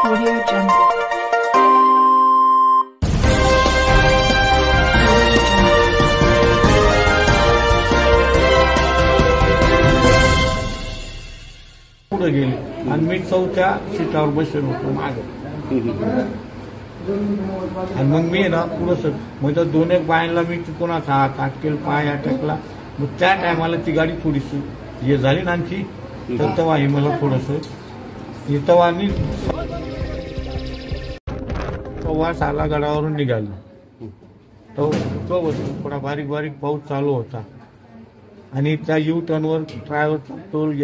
Audio Jungle. पुढे गेले आणि मी चौथ्या सीटावर बसलो होतो मागे. आणि मग मी ना पुढं म्हणजे दोन एक बायांना मी कोणाचा हात अटकेल पाय अटकला. मग त्या टायमाला ती गाडी थोडीशी हे झाली ना आणखी तर तेव्हा हे मला थोडस तेव्हा मी वास आला गडावरून निघालो. तो थोडा बारीक बारीक पाऊस चालू होता आणि त्या यू टर्नवर ड्रायव्हरचा टोल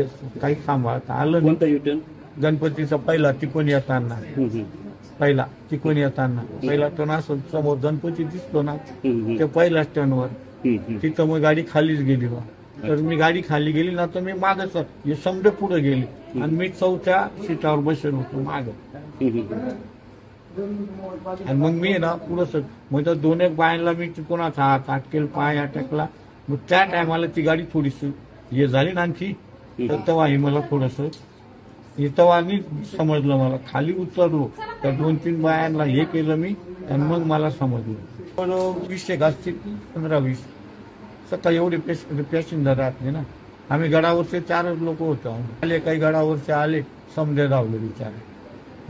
काही सांभाळता आलं. कोणता युटर्न? गणपतीचा पहिला तिकोण येताना पहिला टर्न असं समोर गणपती दिसतो ना त्या पहिल्याच टर्नवर तिथं मग गाडी खालीच गेली. तर मी गाडी खाली गेली ना तर मी मागच हे समजे पुढे गेली आणि मी चौथ्या सीटावर बसलो होतो माग. आणि मग मी ना पुढं म्हणजे दोन एक बायांना मी कोणाचा हात अटकेल पाय अटकला. मग त्या टायमाला ती गाडी थोडीशी हे झाली ना आणखी तर तेव्हा हे मला थोडस तेव्हा मी समजलं. मला खाली उतरलो तर 2-3 बायांना हे केलं मी आणि मग मला समजलं. पण 20 असतील 15-20 सकाळी एवढे पॅसेंजर राहते ना. आम्ही गडावरचे 4 लोक होतो. आले काही गडावरचे आले समजे धावले बिचारे.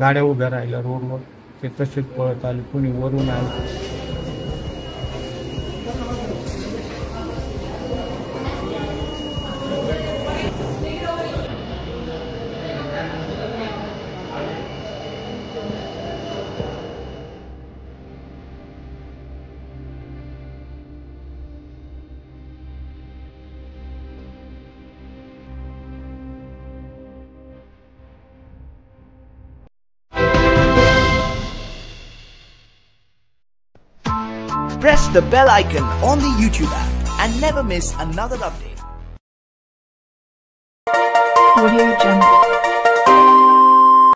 गाड्या उभ्या राहिल्या रोडवर ते तसेच पळत आले. कुणी वरून आले. Press the bell icon on the YouTube app and never miss another update.